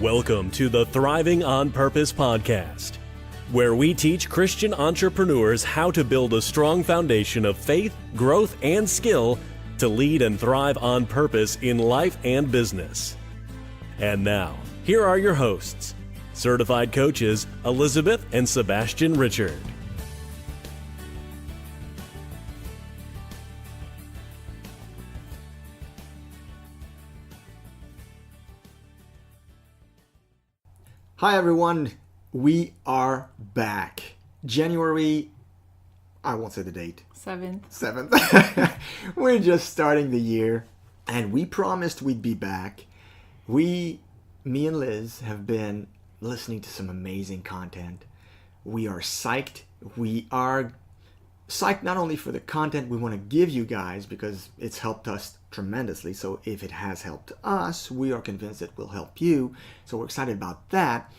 Welcome to the Thriving on Purpose podcast, where we teach Christian entrepreneurs how to build a strong foundation of faith, growth, and skill to lead and thrive on purpose in life and business. And now, here are your hosts, certified coaches Elisabeth and Sebastien Richard. Hi everyone, we are back. January, I won't say the date. 7th. We're just starting the year and we promised we'd be back. Me and Liz have been listening to some amazing content. We are psyched. We are psyched not only for the content we want to give you guys because it's helped us tremendously. So if it has helped us, we are convinced it will help you. So we're excited about that.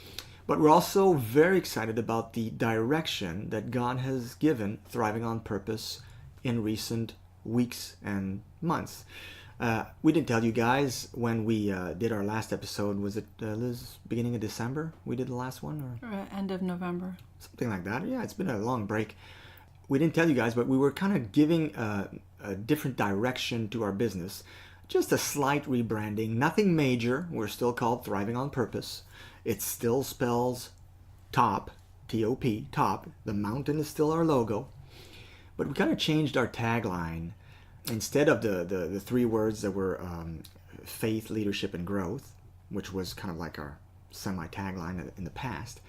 But we're also very excited about the direction that God has given Thriving on Purpose in recent weeks and months. We didn't tell you guys when we did our last episode. Was it, Liz, beginning of December we did the last one? Or end of November. Something like that. Yeah, it's been a long break. We didn't tell you guys, but we were kind of giving a different direction to our business. Just a slight rebranding. Nothing major. We're still called Thriving on Purpose. It still spells T.O.P, T.O.P, Top. The mountain is still our logo. But we kind of changed our tagline. Instead of the three words that were faith, leadership, and growth, which was kind of like our semi-tagline in the past,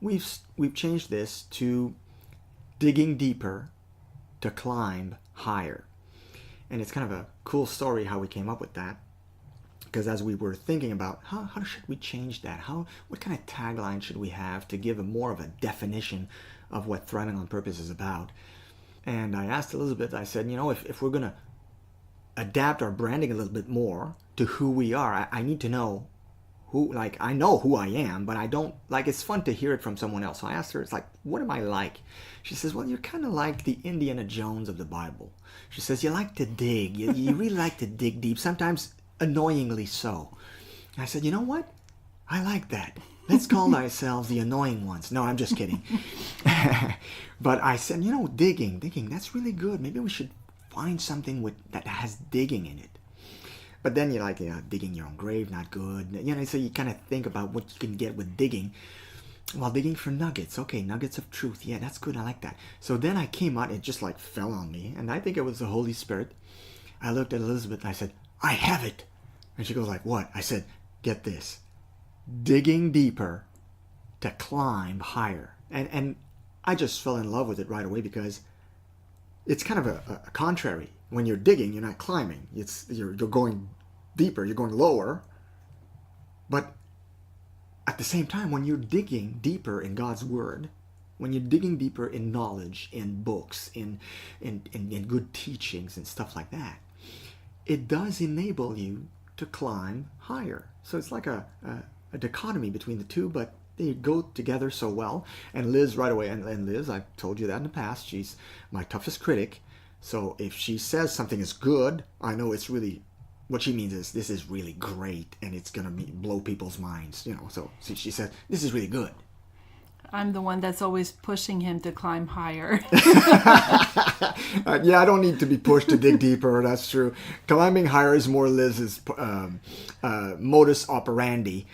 we've changed this to digging deeper to climb higher. And it's kind of a cool story how we came up with that. Because as we were thinking about how should we change that? What kind of tagline should we have to give more of a definition of what Thriving on Purpose is about? And I asked Elisabeth, I said, if we're going to adapt our branding a little bit more to who we are, I need to know I know who I am, but I don't, it's fun to hear it from someone else. So I asked her, what am I like? She says, well, you're kind of like the Indiana Jones of the Bible. She says, you like to dig. You really like to dig deep, sometimes annoyingly so. I said, you know what? I like that. Let's call ourselves the annoying ones. No, I'm just kidding. But I said, digging, that's really good. Maybe we should find something that has digging in it. But then you're like, digging your own grave, not good. So you kind of think about what you can get with digging. Well, digging for nuggets. Okay, nuggets of truth. Yeah, that's good. I like that. So then I came out, it just fell on me. And I think it was the Holy Spirit. I looked at Elisabeth and I said, I have it. And she goes what? I said, get this. Digging deeper to climb higher. And I just fell in love with it right away because it's kind of a contrary. When you're digging, you're not climbing. You're going deeper, you're going lower. But at the same time, when you're digging deeper in God's Word, when you're digging deeper in knowledge, in books, in good teachings and stuff like that, it does enable you to climb higher. So it's like a dichotomy between the two, but they go together so well. And Liz right away, and Liz, I've told you that in the past, she's my toughest critic. So if she says something is good, I know it's really, what she means is this is really great and it's going to blow people's minds, So she says, this is really good. I'm the one that's always pushing him to climb higher. Yeah, I don't need to be pushed to dig deeper. That's true. Climbing higher is more Liz's modus operandi.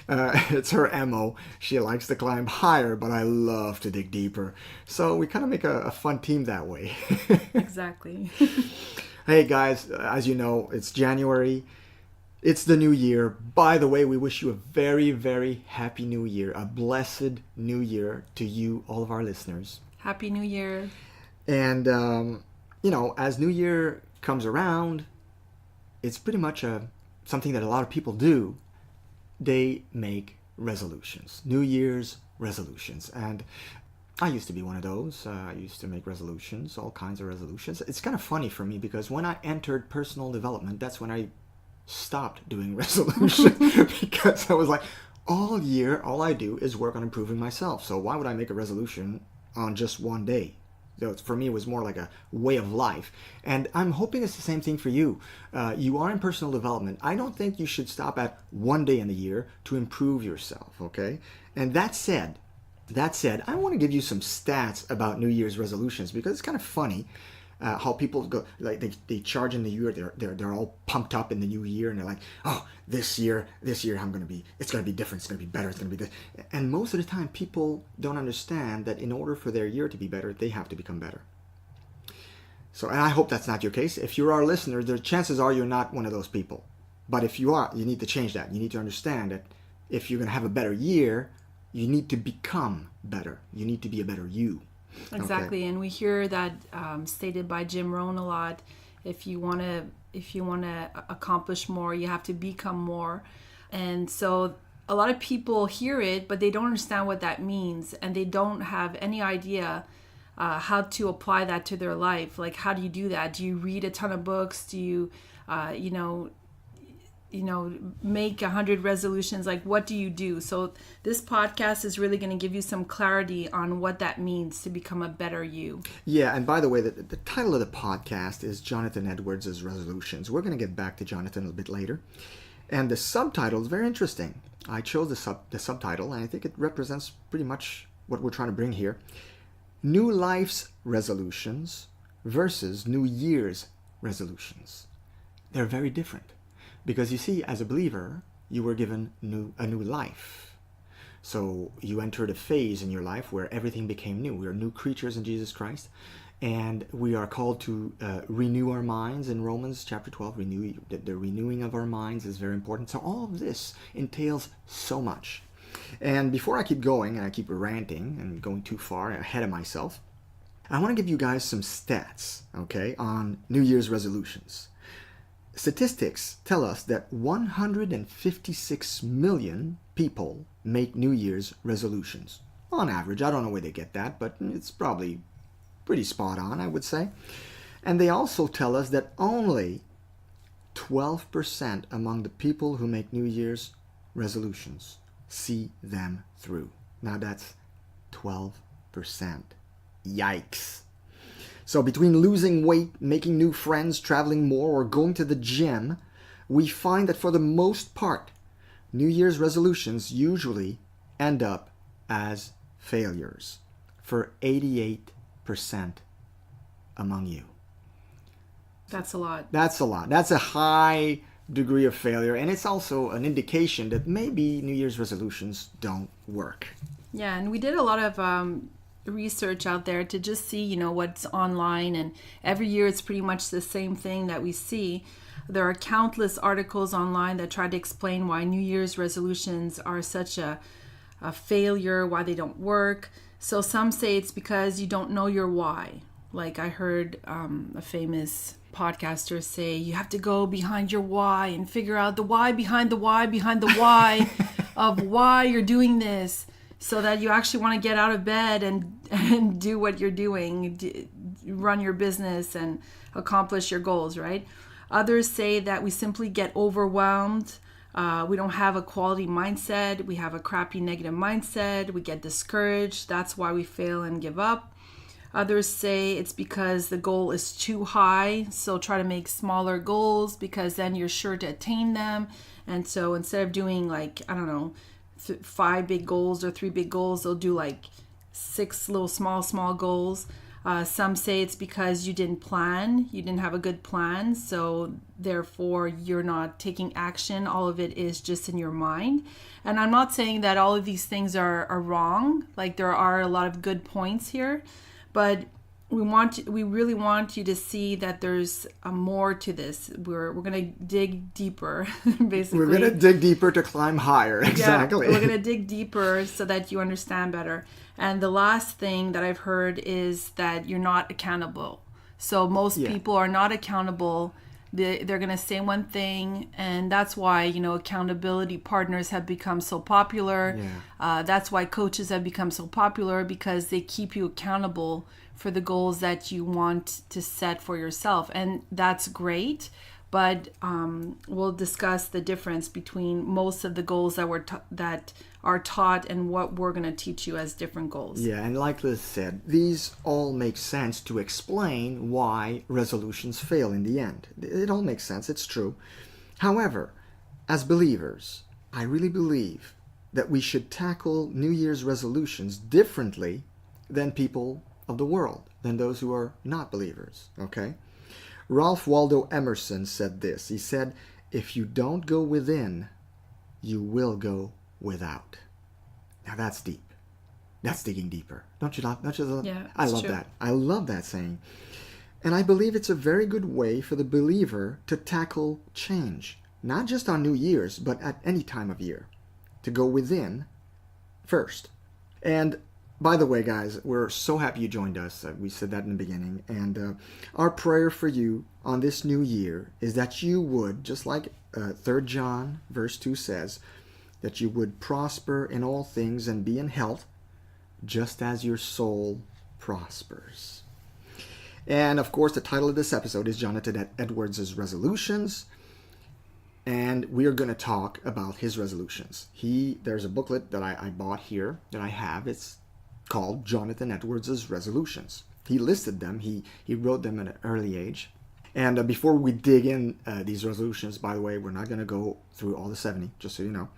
It's her MO. She likes to climb higher, but I love to dig deeper. So we kind of make a fun team that way. Exactly. Hey guys, as you know, it's January. It's the new year. By the way, we wish you a very, very happy new year. A blessed new year to you, all of our listeners. Happy New Year. And, as New Year comes around, it's pretty much something that a lot of people do. They make resolutions. New Year's resolutions. And I used to be one of those. I used to make resolutions, all kinds of resolutions. It's kind of funny for me because when I entered personal development, that's when I stopped doing resolution because I was like, all year, all I do is work on improving myself. So why would I make a resolution on just one day? Though for me, it was more like a way of life. And I'm hoping it's the same thing for you. You are in personal development. I don't think you should stop at one day in the year to improve yourself, okay? And that said, I want to give you some stats about New Year's resolutions, because it's kind of funny how people go, like they charge in the year, they're all pumped up in the new year, and they're like, oh, this year it's going to be different, it's going to be better, it's going to be this. And most of the time people don't understand that in order for their year to be better, they have to become better. So, and I hope that's not your case. If you're our listener, the chances are you're not one of those people. But if you are, you need to change that. You need to understand that if you're going to have a better year, you need to become better. You need to be a better you. Exactly. Okay. And we hear that stated by Jim Rohn a lot. If you want to accomplish more, you have to become more. And so a lot of people hear it, but they don't understand what that means, and they don't have any idea how to apply that to their life. Like, how do you do that? Do you read a ton of books? Do you make 100 resolutions? Like, what do you do? So this podcast is really going to give you some clarity on what that means to become a better you. Yeah, and by the way, the title of the podcast is Jonathan Edwards' Resolutions. We're going to get back to Jonathan a little bit later. And the subtitle is very interesting. I chose the subtitle, and I think it represents pretty much what we're trying to bring here. New Life's Resolutions versus New Year's Resolutions. They're very different. Because you see, as a believer, you were given a new life. So you entered a phase in your life where everything became new. We are new creatures in Jesus Christ. And we are called to renew our minds in Romans chapter 12. The renewing of our minds is very important. So all of this entails so much. And before I keep going, and I keep ranting and going too far ahead of myself, I want to give you guys some stats, okay, on New Year's resolutions. Statistics tell us that 156 million people make New Year's resolutions. On average, I don't know where they get that, but it's probably pretty spot on, I would say. And they also tell us that only 12% among the people who make New Year's resolutions see them through. Now that's 12%. Yikes. So between losing weight, making new friends, traveling more, or going to the gym, we find that for the most part, New Year's resolutions usually end up as failures for 88% among you. That's a lot. That's a lot. That's a high degree of failure, and it's also an indication that maybe New Year's resolutions don't work. Yeah, and we did a lot of research out there to just see, what's online, and every year it's pretty much the same thing that we see. There are countless articles online that try to explain why New Year's resolutions are such a failure, why they don't work. So some say it's because you don't know your why. Like I heard a famous podcaster say, you have to go behind your why and figure out the why behind the why behind the why of why you're doing this, so that you actually want to get out of bed and do what you're doing, run your business and accomplish your goals, right? Others say that we simply get overwhelmed. We don't have a quality mindset. We have a crappy negative mindset. We get discouraged. That's why we fail and give up. Others say it's because the goal is too high. So try to make smaller goals, because then you're sure to attain them. And so instead of doing 5 big goals or 3 big goals, they'll do 6 little small goals. Some say it's because you didn't have a good plan, so therefore you're not taking action. All of it is just in your mind. And I'm not saying that all of these things are wrong. There are a lot of good points here, but we really want you to see that there's more to this. We're going to dig deeper, basically. We're going to dig deeper to climb higher, exactly. Yeah, we're going to dig deeper so that you understand better. And the last thing that I've heard is that you're not accountable. So most people are not accountable. They're going to say one thing, and that's why, accountability partners have become so popular. Yeah. That's why coaches have become so popular, because they keep you accountable for the goals that you want to set for yourself. And that's great. but we'll discuss the difference between most of the goals that are taught and what we're going to teach you as different goals. Yeah, and like Liz said, these all make sense to explain why resolutions fail in the end. It all makes sense, it's true. However, as believers, I really believe that we should tackle New Year's resolutions differently than people of the world, than those who are not believers, okay? Ralph Waldo Emerson said this. He said, "If you don't go within, you will go without." Now that's deep. That's digging deeper. Don't you love? Yeah, I it's love true. that. I love that saying. And I believe it's a very good way for the believer to tackle change, not just on New Year's, but at any time of year, to go within first. And by the way, guys, we're so happy you joined us. We said that in the beginning. And our prayer for you on this new year is that you would, just like 3 John verse 2 says, that you would prosper in all things and be in health, just as your soul prospers. And of course, the title of this episode is Jonathan Edwards' Resolutions. And we are going to talk about his resolutions. There's a booklet that I bought here that I have. It's called Jonathan Edwards' Resolutions. He listed them. He wrote them at an early age. And before we dig in these resolutions, by the way, we're not going to go through all the 70, just so you know.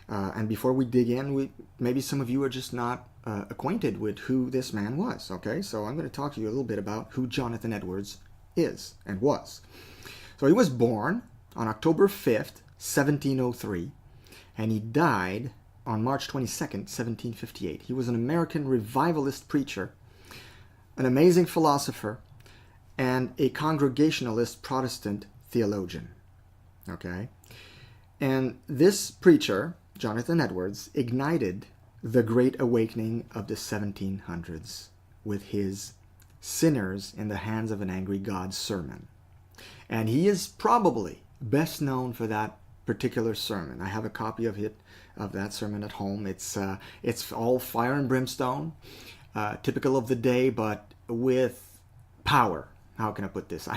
And before we dig in, maybe some of you are just not acquainted with who this man was, okay? So I'm going to talk to you a little bit about who Jonathan Edwards is and was. So he was born on October 5th, 1703, and he died on March 22nd, 1758. He was an American revivalist preacher, an amazing philosopher, and a Congregationalist Protestant theologian. Okay? And this preacher, Jonathan Edwards, ignited the Great Awakening of the 1700s with his Sinners in the Hands of an Angry God sermon. And he is probably best known for that particular sermon. I have a copy of that sermon at home. It's all fire and brimstone, typical of the day, but with power. How can I put this?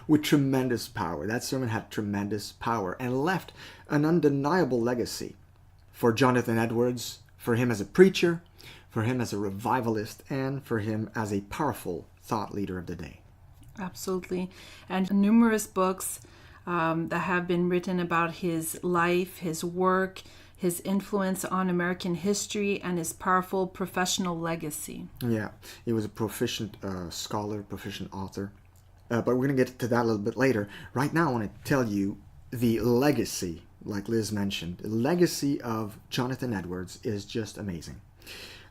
With tremendous power. That sermon had tremendous power and left an undeniable legacy for Jonathan Edwards, for him as a preacher, for him as a revivalist, and for him as a powerful thought leader of the day. Absolutely. And numerous books that have been written about his life, his work, his influence on American history, and his powerful professional legacy. Yeah, he was a proficient scholar, proficient author. But we're going to get to that a little bit later. Right now, I want to tell you the legacy, like Liz mentioned. The legacy of Jonathan Edwards is just amazing.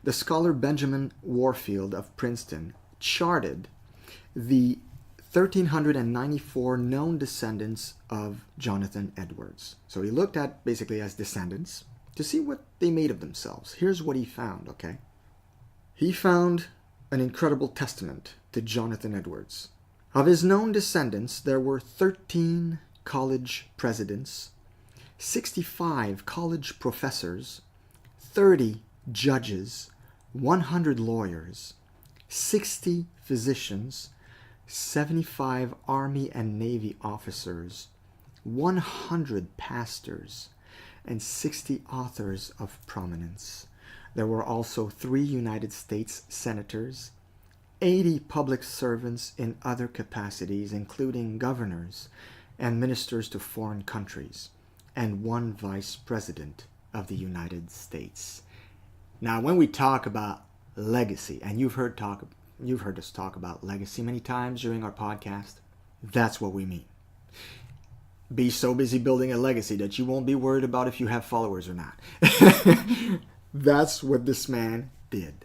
The scholar Benjamin Warfield of Princeton charted the 1,394 known descendants of Jonathan Edwards. So he looked at basically as descendants to see what they made of themselves. Here's what he found, okay? He found an incredible testament to Jonathan Edwards. Of his known descendants, there were 13 college presidents, 65 college professors, 30 judges, 100 lawyers, 60 physicians, 75 Army and Navy officers, 100 pastors, and 60 authors of prominence. There were also 3 United States senators, 80 public servants in other capacities, including governors and ministers to foreign countries, and 1 vice president of the United States. Now, when we talk about legacy, and you've heard us talk about legacy many times during our podcast, that's what we mean. Be so busy building a legacy that you won't be worried about if you have followers or not. That's what this man did.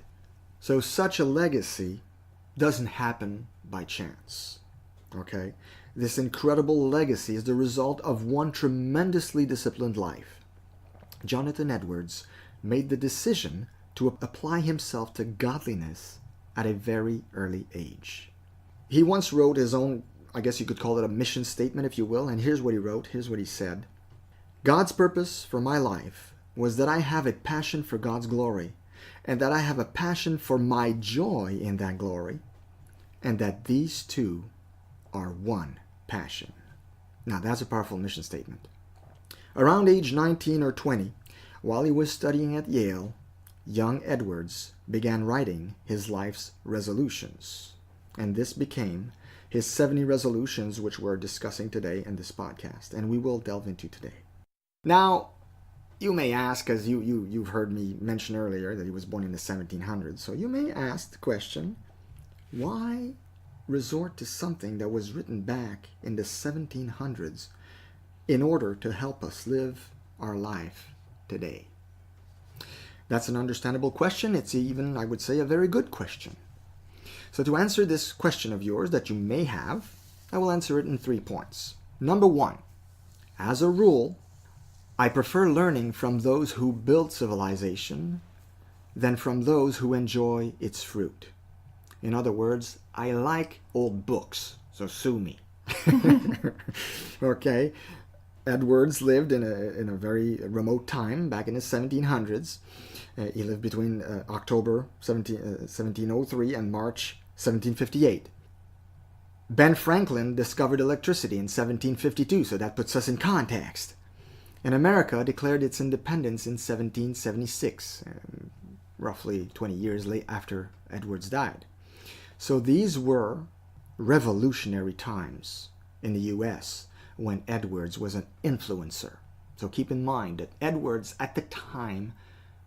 So such a legacy doesn't happen by chance. Okay? This incredible legacy is the result of one tremendously disciplined life. Jonathan Edwards made the decision to apply himself to godliness at a very early age. He once wrote his own, I guess you could call it a mission statement, if you will, and here's what he wrote, here's what he said. God's purpose for my life was that I have a passion for God's glory, and that I have a passion for my joy in that glory, and that these two are one passion. Now that's a powerful mission statement. Around age 19 or 20, while he was studying at Yale, young Edwards began writing his life's resolutions. And this became his 70 resolutions, which we're discussing today in this podcast, and we will delve into today. Now, you may ask, as you've heard me mention earlier that he was born in the 1700s, so you may ask the question, why resort to something that was written back in the 1700s in order to help us live our life today? That's an understandable question. It's even, I would say, a very good question. So to answer this question of yours that you may have, I will answer it in 3 points. Number 1, as a rule, I prefer learning from those who build civilization than from those who enjoy its fruit. In other words, I like old books, so sue me. Okay? Edwards lived in a very remote time, back in the 1700s. He lived between October 1703 and March 1758. Ben Franklin discovered electricity in 1752, so that puts us in context. And America declared its independence in 1776, roughly 20 years late after Edwards died. So these were revolutionary times in the U.S. when Edwards was an influencer. So keep in mind that Edwards at the time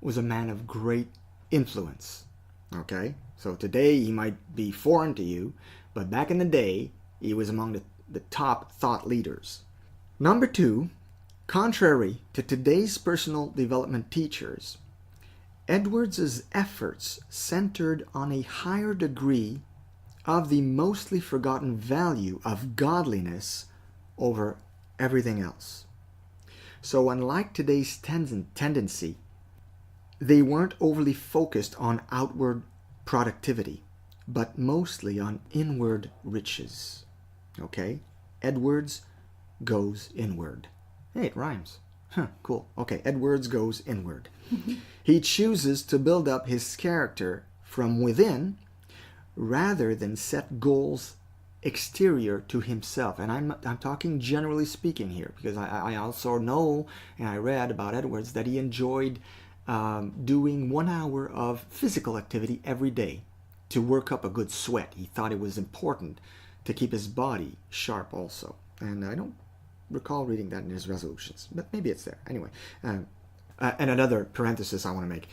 was a man of great influence. Okay? So today he might be foreign to you, but back in the day he was among the top thought leaders. Number 2, contrary to today's personal development teachers, Edwards' efforts centered on a higher degree of the mostly forgotten value of godliness over everything else. So unlike today's tendency, they weren't overly focused on outward productivity, but mostly on inward riches. Okay? Edwards goes inward. Hey, it rhymes. Huh, cool. Okay, Edwards goes inward. He chooses to build up his character from within rather than set goals exterior to himself. And I'm talking generally speaking here, because I also know and I read about Edwards that he enjoyed doing 1 hour of physical activity every day to work up a good sweat. He thought it was important to keep his body sharp also. And I don't recall reading that in his resolutions, but maybe it's there. Anyway, and another parenthesis I want to make.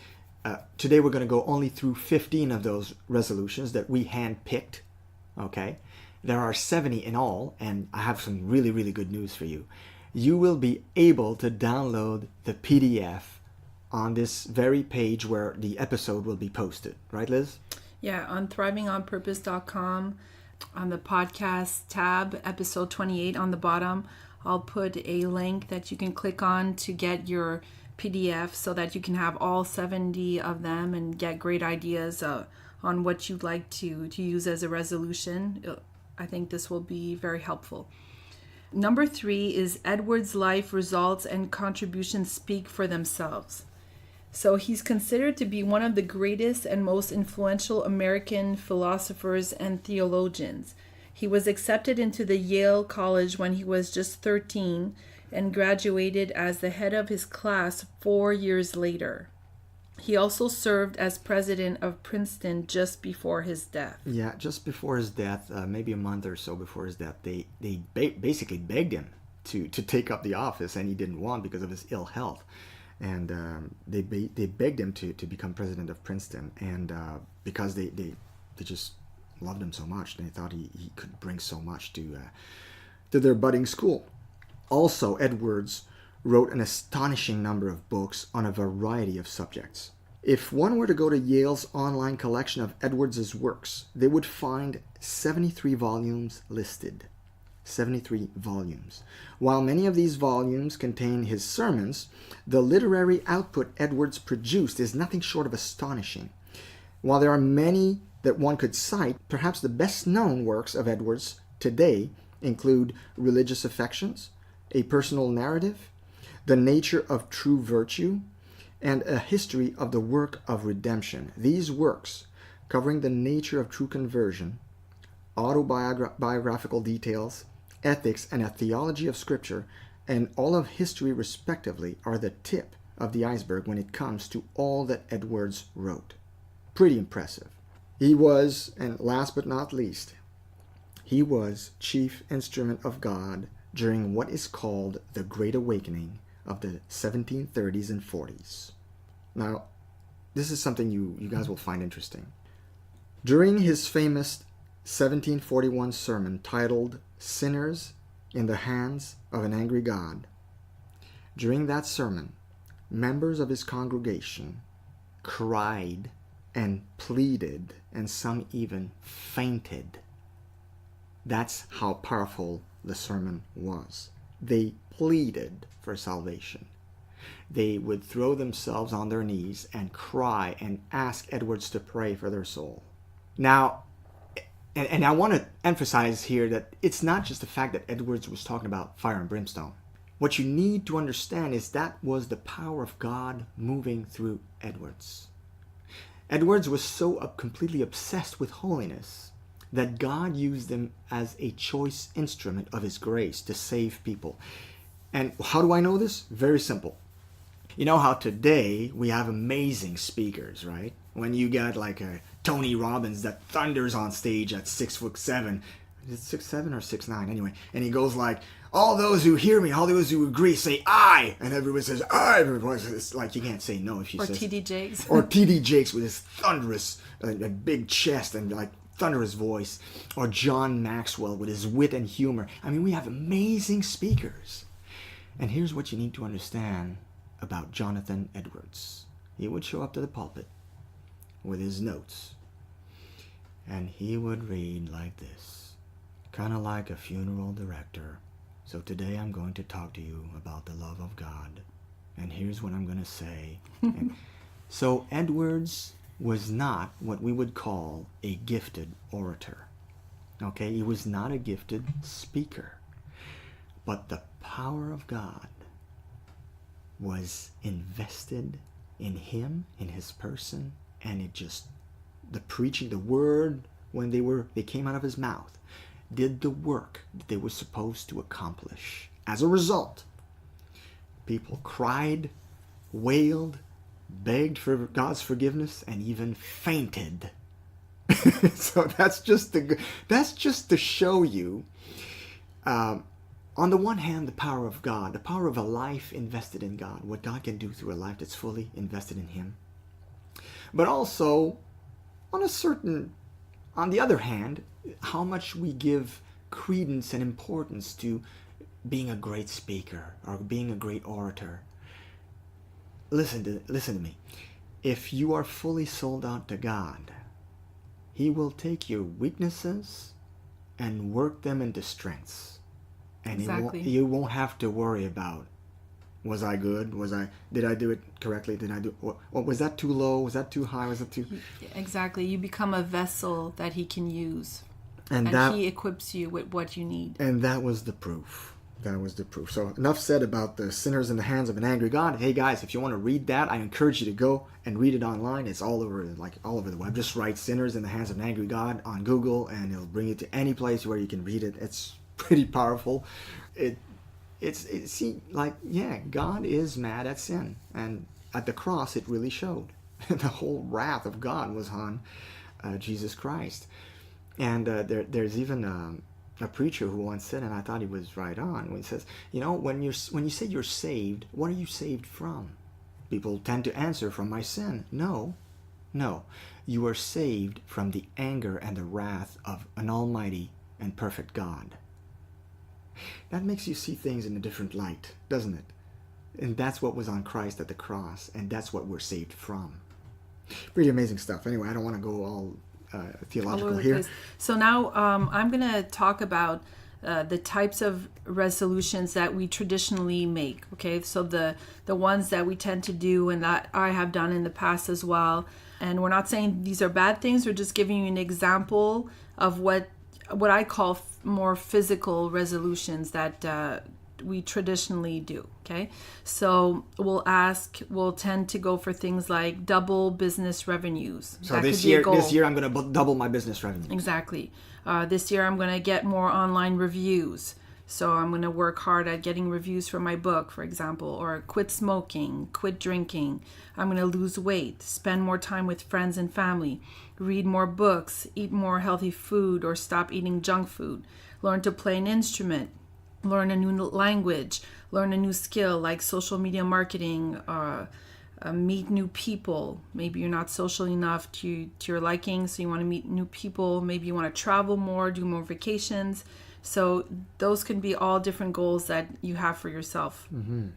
Today we're going to go only through 15 of those resolutions that we hand-picked, okay? There are 70 in all, and I have some really, really good news for you. You will be able to download the PDF on this very page where the episode will be posted. Right, Liz? Yeah, on thrivingonpurpose.com, on the podcast tab, episode 28 on the bottom, I'll put a link that you can click on to get your PDF so that you can have all 70 of them and get great ideas on what you'd like to use as a resolution. I think this will be very helpful. Number 3 is Edwards' life results and contributions speak for themselves. So he's considered to be one of the greatest and most influential American philosophers and theologians. He was accepted into the Yale College when he was just 13 and graduated as the head of his class 4 years later. He also served as president of Princeton just before his death. Yeah, just before his death, maybe a month or so before his death, they basically begged him to take up the office, and he didn't want because of his ill health. And they begged him to become president of Princeton, and because they just loved him so much, they thought he could bring so much to their budding school. Also, Edwards wrote an astonishing number of books on a variety of subjects. If one were to go to Yale's online collection of Edwards' works, they would find 73 volumes listed. 73 volumes. While many of these volumes contain his sermons, the literary output Edwards produced is nothing short of astonishing. While there are many that one could cite, perhaps the best known works of Edwards today include Religious Affections, A Personal Narrative, The Nature of True Virtue, and A History of the Work of Redemption. These works, covering the nature of true conversion, autobiographical details, ethics, and a theology of Scripture, and all of history respectively, are the tip of the iceberg when it comes to all that Edwards wrote. Pretty impressive. He was, and last but not least, he was chief instrument of God during what is called the Great Awakening of the 1730s and 40s. Now, this is something you guys will find interesting. During his famous 1741 sermon titled Sinners in the Hands of an Angry God, during that sermon, members of his congregation cried and pleaded, and some even fainted. That's how powerful the sermon was. They pleaded for salvation. They would throw themselves on their knees and cry and ask Edwards to pray for their soul. Now, and I want to emphasize here that it's not just the fact that Edwards was talking about fire and brimstone. What you need to understand is that was the power of God moving through Edwards. Edwards was so completely obsessed with holiness that God used him as a choice instrument of His grace to save people. And how do I know this? Very simple. You know how today we have amazing speakers, right? When you got like a Tony Robbins that thunders on stage at 6'7", is it 6'7" or 6'9"? Anyway, and he goes like, all those who hear me, all those who agree, say I, and everyone says I. Everyone says, like, you can't say no if you say. Or T.D. Jakes. Or T.D. Jakes with his thunderous, big chest and like thunderous voice. Or John Maxwell with his wit and humor. I mean, we have amazing speakers. And here's what you need to understand about Jonathan Edwards. He would show up to the pulpit with his notes, and he would read like this, kind of like a funeral director. So today I'm going to talk to you about the love of God, and here's what I'm going to say. So Edwards was not what we would call a gifted orator. Okay, he was not a gifted speaker, but the power of God was invested in him, in his person, and it just, the preaching, the word, when they came out of his mouth, did the work that they were supposed to accomplish. As a result, people cried, wailed, begged for God's forgiveness, and even fainted. So that's just to show you, on the one hand, the power of God, the power of a life invested in God, what God can do through a life that's fully invested in Him. But also, on the other hand, how much we give credence and importance to being a great speaker or being a great orator. Listen to me. If you are fully sold out to God, He will take your weaknesses and work them into strengths. And Exactly. you won't have to worry about, was I good? Did I do it correctly? Was that too low? Was that too high? Was it too... Exactly. You become a vessel that He can use. And He equips you with what you need. And that was the proof. So enough said about the sinners in the hands of an angry God. Hey guys, if you want to read that, I encourage you to go and read it online. It's all over the web. Just write sinners in the hands of an angry God on Google and it'll bring you to any place where you can read it. It's pretty powerful. God is mad at sin, and at the cross it really showed. The whole wrath of God was on Jesus Christ. And there's even a preacher who once said, and I thought he was right on, when he says, when you say you're saved, what are you saved from? People tend to answer, from my sin. No, you are saved from the anger and the wrath of an almighty and perfect God. That makes you see things in a different light, doesn't it? And that's what was on Christ at the cross, and that's what we're saved from. Pretty amazing stuff. Anyway, I don't want to go all theological here. So now I'm going to talk about the types of resolutions that we traditionally make. Okay, so the ones that we tend to do and that I have done in the past as well. And we're not saying these are bad things. We're just giving you an example of what I call more physical resolutions that we traditionally do. Okay, so we'll tend to go for things like double business revenues. So this year I'm going to double my business revenue. Exactly. This year I'm going to get more online reviews. So I'm going to work hard at getting reviews for my book, for example, or quit smoking, quit drinking. I'm going to lose weight, spend more time with friends and family, read more books, eat more healthy food, or stop eating junk food, learn to play an instrument, learn a new language, learn a new skill like social media marketing, meet new people. Maybe you're not social enough to your liking, so you want to meet new people. Maybe you want to travel more, do more vacations. So those can be all different goals that you have for yourself. Mm-hmm.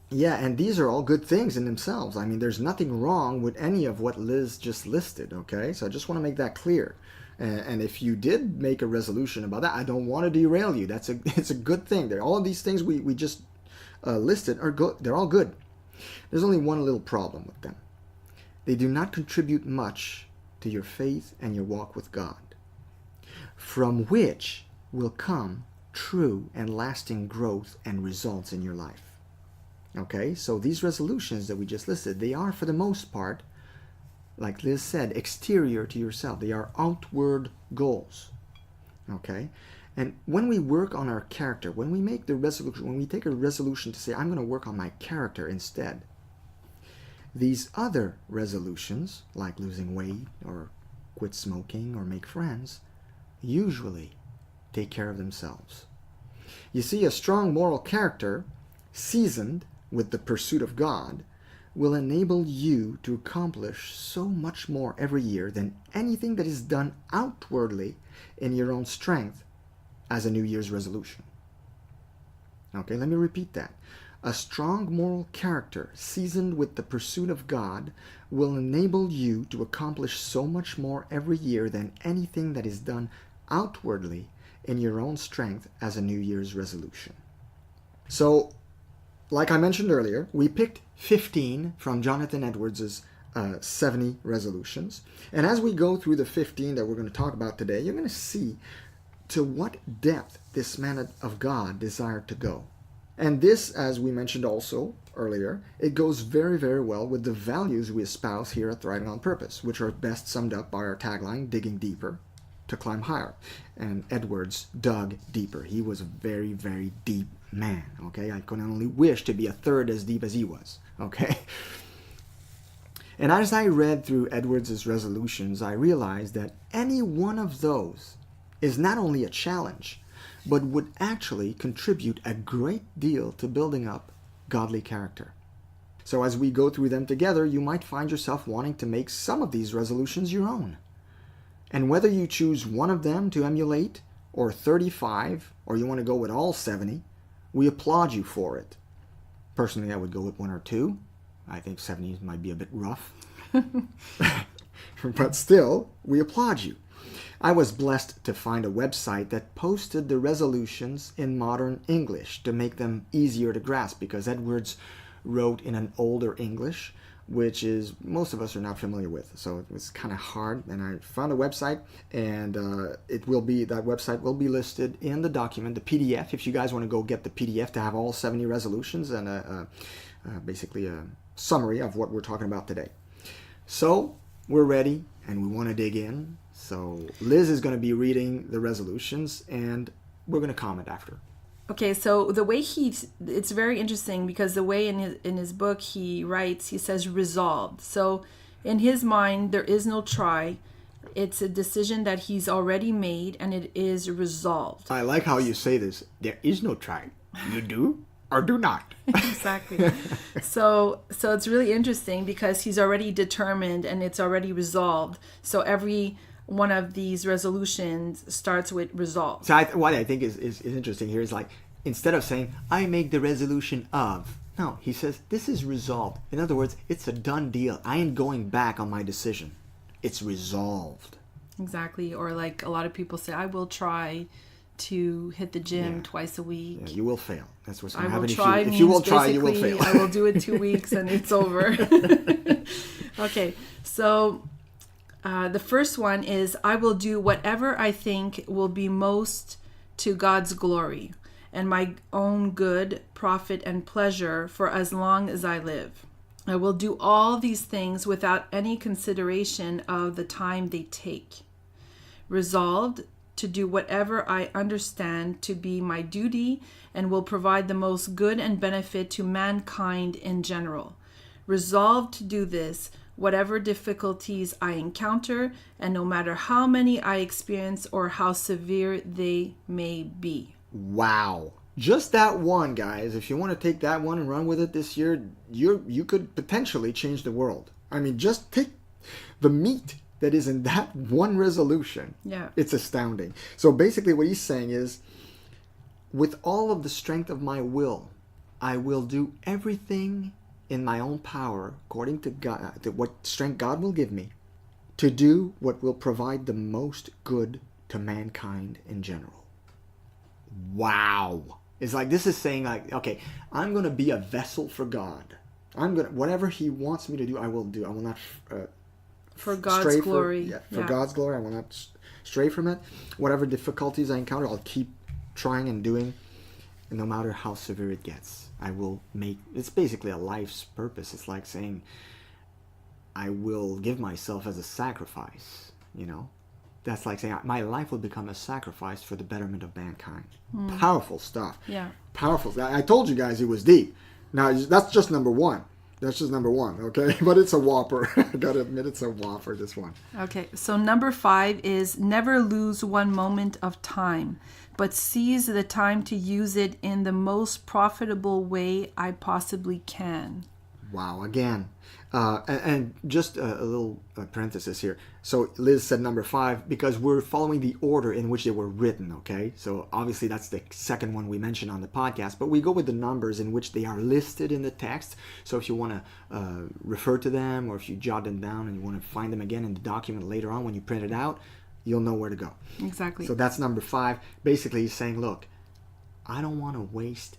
Yeah, and these are all good things in themselves. I mean, there's nothing wrong with any of what Liz just listed, okay? So I just want to make that clear. And if you did make a resolution about that, I don't want to derail you. It's a good thing. All of these things we just listed are good. They're all good. There's only one little problem with them. They do not contribute much to your faith and your walk with God, from which will come true and lasting growth and results in your life. Okay, so these resolutions that we just listed, they are for the most part, like Liz said, exterior to yourself. They are outward goals. Okay, and when we work on our character, when we make the resolution, when we take a resolution to say, I'm going to work on my character instead, these other resolutions, like losing weight or quit smoking or make friends, usually take care of themselves. You see, a strong moral character, seasoned with the pursuit of God, will enable you to accomplish so much more every year than anything that is done outwardly in your own strength as a New Year's resolution. Okay, let me repeat that. A strong moral character, seasoned with the pursuit of God, will enable you to accomplish so much more every year than anything that is done outwardly in your own strength as a New Year's resolution. So, like I mentioned earlier, we picked 15 from Jonathan Edwards' 70 resolutions. And as we go through the 15 that we're going to talk about today, you're going to see to what depth this man of God desired to go. And this, as we mentioned also earlier, it goes very, very well with the values we espouse here at Thriving on Purpose, which are best summed up by our tagline, digging deeper to climb higher. And Edwards dug deeper. He was a very, very deep man, okay? I could only wish to be a third as deep as he was, okay? And as I read through Edwards' resolutions, I realized that any one of those is not only a challenge, but would actually contribute a great deal to building up godly character. So as we go through them together, you might find yourself wanting to make some of these resolutions your own. And whether you choose one of them to emulate, or 35, or you want to go with all 70, we applaud you for it. Personally, I would go with 1 or 2. I think 70 might be a bit rough. But still, we applaud you. I was blessed to find a website that posted the resolutions in modern English to make them easier to grasp, because Edwards wrote in an older English, which is most of us are not familiar with. So it was kind of hard, and I found a website, and that website will be listed in the document, the PDF, if you guys want to go get the PDF to have all 70 resolutions and basically a summary of what we're talking about today. So we're ready, and we want to dig in. So Liz is going to be reading the resolutions, and we're going to comment after. Okay, so the way it's very interesting, because the way in his book he writes, he says resolved. So in his mind, there is no try. It's a decision that he's already made, and it is resolved. I like how you say this. There is no try. You do or do not. Exactly. So it's really interesting because he's already determined and it's already resolved. So every one of these resolutions starts with resolve. So what I think is interesting here is, like, instead of saying, I make the resolution of, no, he says, this is resolved. In other words, it's a done deal. I ain't going back on my decision. It's resolved. Exactly. Or like a lot of people say, I will try to hit the gym twice a week. Yeah, you will fail. That's what's going to I will happen. try If you will try, you will fail. I will do it 2 weeks and it's over. Okay, so the first one is, I will do whatever I think will be most to God's glory and my own good, profit, and pleasure for as long as I live. I will do all these things without any consideration of the time they take. Resolved to do whatever I understand to be my duty and will provide the most good and benefit to mankind in general. Resolved to do this, whatever difficulties I encounter, and no matter how many I experience or how severe they may be. Wow. Just that one, guys. If you want to take that one and run with it this year, you could potentially change the world. I mean, just take the meat that is in that one resolution. Yeah. It's astounding. So basically what he's saying is, with all of the strength of my will, I will do everything in my own power, according to God, to what strength God will give me, to do what will provide the most good to mankind in general. Wow. It's like, this is saying like, okay, I'm going to be a vessel for God. Whatever he wants me to do, I will do. I will not for God's glory. For God's glory, I will not stray from it. Whatever difficulties I encounter, I'll keep trying and doing, and no matter how severe it gets, I will make. It's basically a life's purpose. It's like saying, I will give myself as a sacrifice. You know, that's like saying my life will become a sacrifice for the betterment of mankind. Powerful stuff. Yeah. Powerful. I told you guys it was deep. Now that's just number one. That's just number one, okay? But it's a whopper. I gotta admit, it's a whopper, this one. Okay, so number 5 is never lose one moment of time, but seize the time to use it in the most profitable way I possibly can. Wow, again. And just a little parenthesis here. So Liz said number 5 because we're following the order in which they were written, okay? So obviously that's the second one we mentioned on the podcast, but we go with the numbers in which they are listed in the text. So if you want to refer to them, or if you jot them down and you want to find them again in the document later on when you print it out, you'll know where to go. Exactly. So that's number 5. Basically he's saying, look, I don't want to waste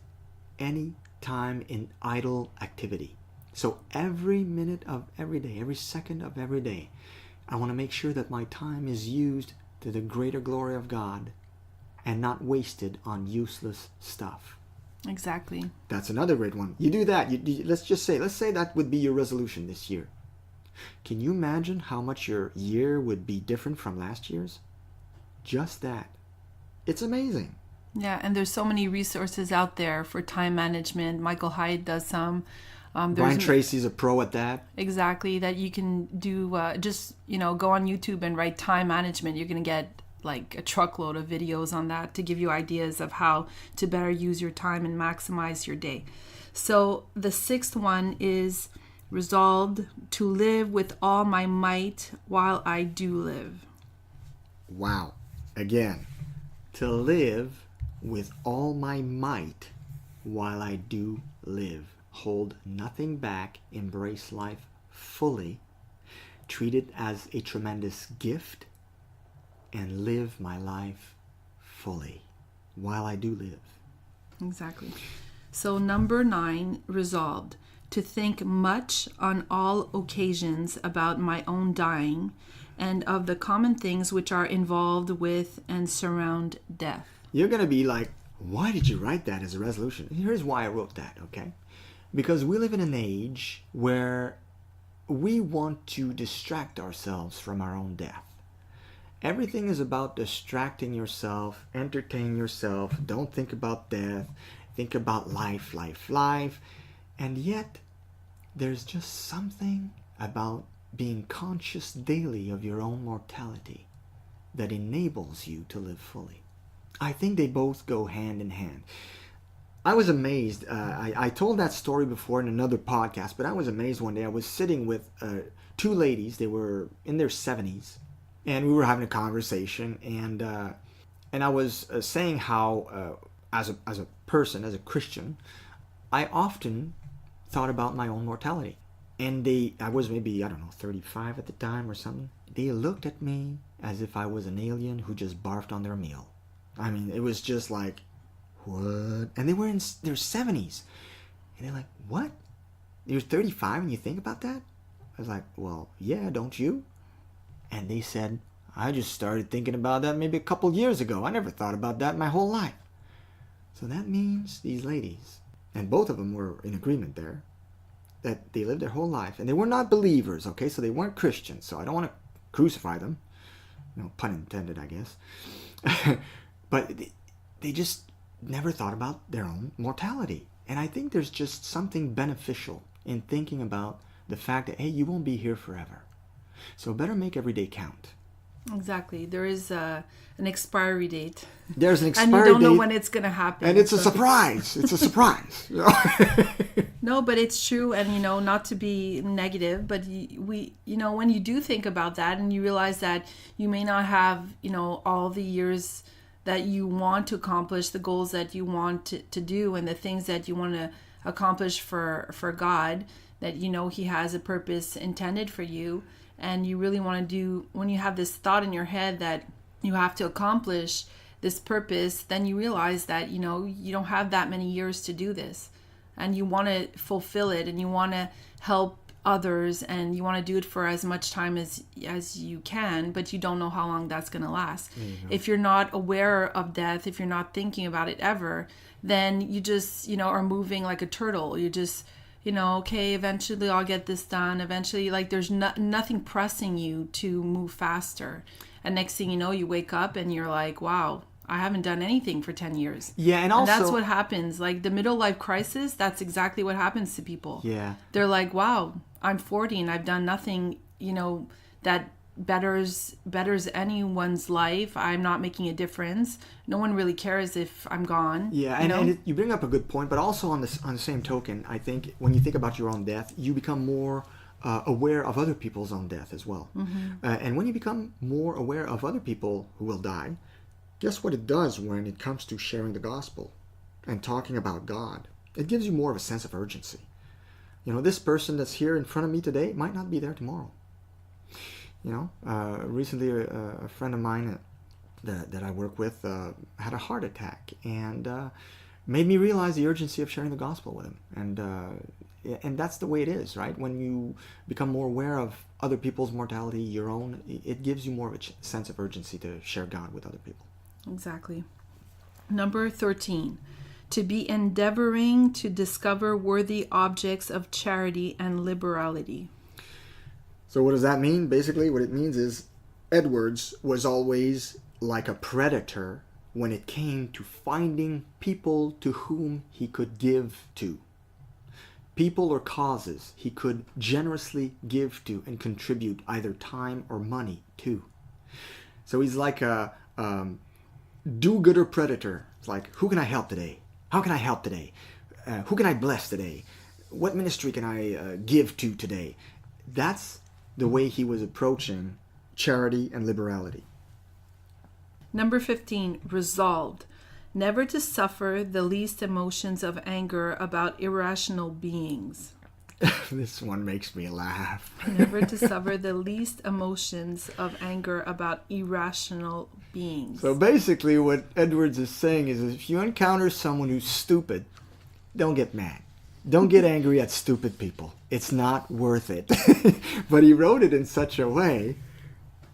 any time in idle activity. So every minute of every day, every second of every day, I want to make sure that my time is used to the greater glory of God and not wasted on useless stuff. Exactly. That's another great one. You do that. Let's say that would be your resolution this year. Can you imagine how much your year would be different from last year's? Just that. It's amazing. Yeah, and there's so many resources out there for time management. Michael Hyde does some. Brian Tracy's a pro at that. Exactly, that you can do, just, go on YouTube and write time management. You're going to get like a truckload of videos on that to give you ideas of how to better use your time and maximize your day. So the 6th one is resolved to live with all my might while I do live. Wow. Again, to live with all my might while I do live. Hold nothing back, embrace life fully, treat it as a tremendous gift, and live my life fully while I do live. Exactly. So number 9, resolved to think much on all occasions about my own dying and of the common things which are involved with and surround death. You're going to be like, why did you write that as a resolution? Here's why I wrote that, okay? Because we live in an age where we want to distract ourselves from our own death. Everything is about distracting yourself, entertain yourself, don't think about death, think about life. And yet, there's just something about being conscious daily of your own mortality that enables you to live fully. I think they both go hand in hand. I was amazed. I told that story before in another podcast, but I was amazed one day. I was sitting with 2 ladies. They were in their 70s, and we were having a conversation. And I was saying how, as a person, as a Christian, I often thought about my own mortality. And I was maybe, 35 at the time or something. They looked at me as if I was an alien who just barfed on their meal. I mean, it was just like, what? And they were in their 70s. And they're like, what? You're 35 and you think about that? I was like, well, yeah, don't you? And they said, I just started thinking about that maybe a couple years ago. I never thought about that my whole life. So that means these ladies, and both of them were in agreement there, that they lived their whole life. And they were not believers, okay? So they weren't Christians. So I don't want to crucify them. pun intended, I guess. But they just never thought about their own mortality. And I think there's just something beneficial in thinking about the fact that, hey, you won't be here forever. So better make every day count. Exactly. There is an expiry date. There's an expiry date. And you don't know date, when it's going to happen. and it's a surprise. It's a surprise. No, but it's true. And, not to be negative, but when you do think about that and you realize that you may not have, all the years that you want to accomplish, the goals that you want to do, and the things that you want to accomplish for God, that He has a purpose intended for you, and you really want to do, when you have this thought in your head that you have to accomplish this purpose, then you realize that you don't have that many years to do this, and you want to fulfill it, and you want to help others, and you want to do it for as much time as you can, but you don't know how long that's going to last. If you're not aware of death, if you're not thinking about it ever, then you just are moving like a turtle. You just okay, eventually I'll get this done, eventually, like there's nothing pressing you to move faster, and next thing you know, you wake up and you're like, wow, I haven't done anything for 10 years. Yeah, and also... that's what happens. Like the middle life crisis, that's exactly what happens to people. Yeah. They're like, wow, I'm 40 and I've done nothing, that betters anyone's life. I'm not making a difference. No one really cares if I'm gone. Yeah, and you bring up a good point, but also on the same token, I think when you think about your own death, you become more aware of other people's own death as well. Mm-hmm. And when you become more aware of other people who will die, guess what it does when it comes to sharing the gospel and talking about God? It gives you more of a sense of urgency. This person that's here in front of me today might not be there tomorrow. Recently a friend of mine that I work with had a heart attack, and made me realize the urgency of sharing the gospel with him. And that's the way it is, right? When you become more aware of other people's mortality, your own, it gives you more of a sense of urgency to share God with other people. Exactly. Number 13, to be endeavoring to discover worthy objects of charity and liberality. So what does that mean? Basically, what it means is Edwards was always like a predator when it came to finding people to whom he could give to. People or causes he could generously give to and contribute either time or money to. So he's like a do-gooder predator. It's like, who can I help today? How can I help today? Who can I bless today? What ministry can I give to today? That's the way he was approaching charity and liberality. Number 15, resolved. Never to suffer the least emotions of anger about irrational beings. This one makes me laugh. Never to suffer the least emotions of anger about irrational beings. So basically what Edwards is saying is if you encounter someone who's stupid, don't get mad. Don't get angry at stupid people. It's not worth it. But he wrote it in such a way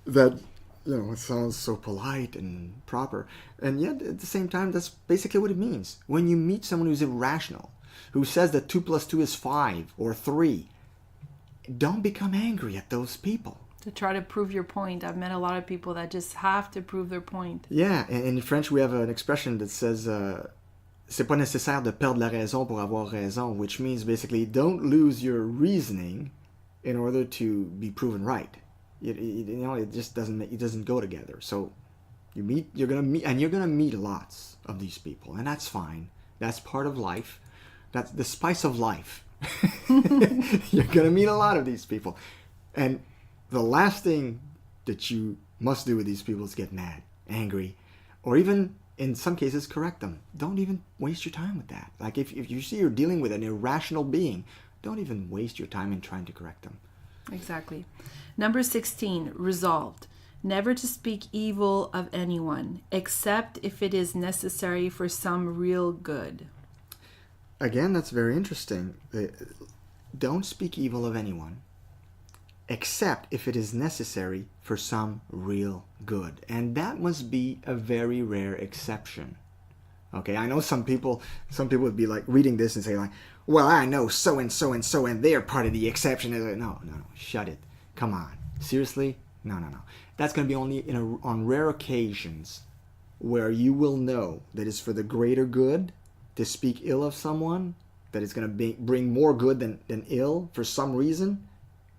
that, it sounds so polite and proper. And yet, at the same time, that's basically what it means. When you meet someone who's irrational, who says that 2 + 2 is 5 or 3, don't become angry at those people. To try to prove your point. I've met a lot of people that just have to prove their point. Yeah, and in French we have an expression that says, c'est pas nécessaire de perdre la raison pour avoir raison, which means basically don't lose your reasoning in order to be proven right. It just doesn't go together. So you're gonna meet lots of these people, and that's fine. That's part of life. That's the spice of life. You're gonna meet a lot of these people, and the last thing that you must do with these people is get mad, angry, or even in some cases correct them. Don't even waste your time with that. Like if you see you're dealing with an irrational being, don't even waste your time in trying to correct them. Exactly. Number 16, resolved. Never to speak evil of anyone, except if it is necessary for some real good. Again, that's very interesting. Don't speak evil of anyone, except if it is necessary for some real good. And that must be a very rare exception. Okay, I know some people would be like reading this and say like, well, I know so and so and so and they're part of the exception. No, shut it. Come on. Seriously? No. That's going to be only on rare occasions where you will know that it's for the greater good to speak ill of someone, that it's going to bring more good than ill for some reason.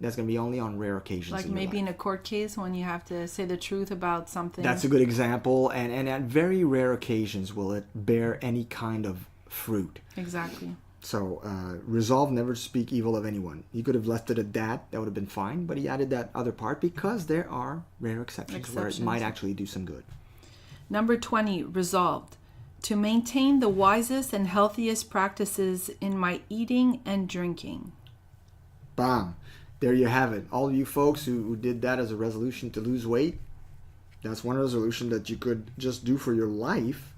That's going to be only on rare occasions. Like maybe in a court case when you have to say the truth about something. That's a good example. And at very rare occasions will it bear any kind of fruit. Exactly. So resolve never to speak evil of anyone. He could have left it at that. That would have been fine. But he added that other part because there are rare exceptions where it might actually do some good. Number 20, resolved to maintain the wisest and healthiest practices in my eating and drinking. Bam. There you have it. All you folks who did that as a resolution to lose weight, that's one resolution that you could just do for your life,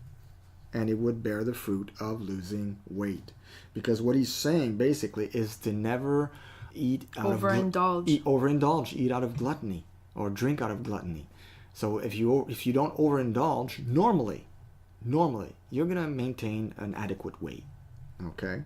and it would bear the fruit of losing weight. Because what he's saying basically is to never eat overindulge. Eat out of gluttony or drink out of gluttony. So if you don't overindulge, normally you're going to maintain an adequate weight. Okay?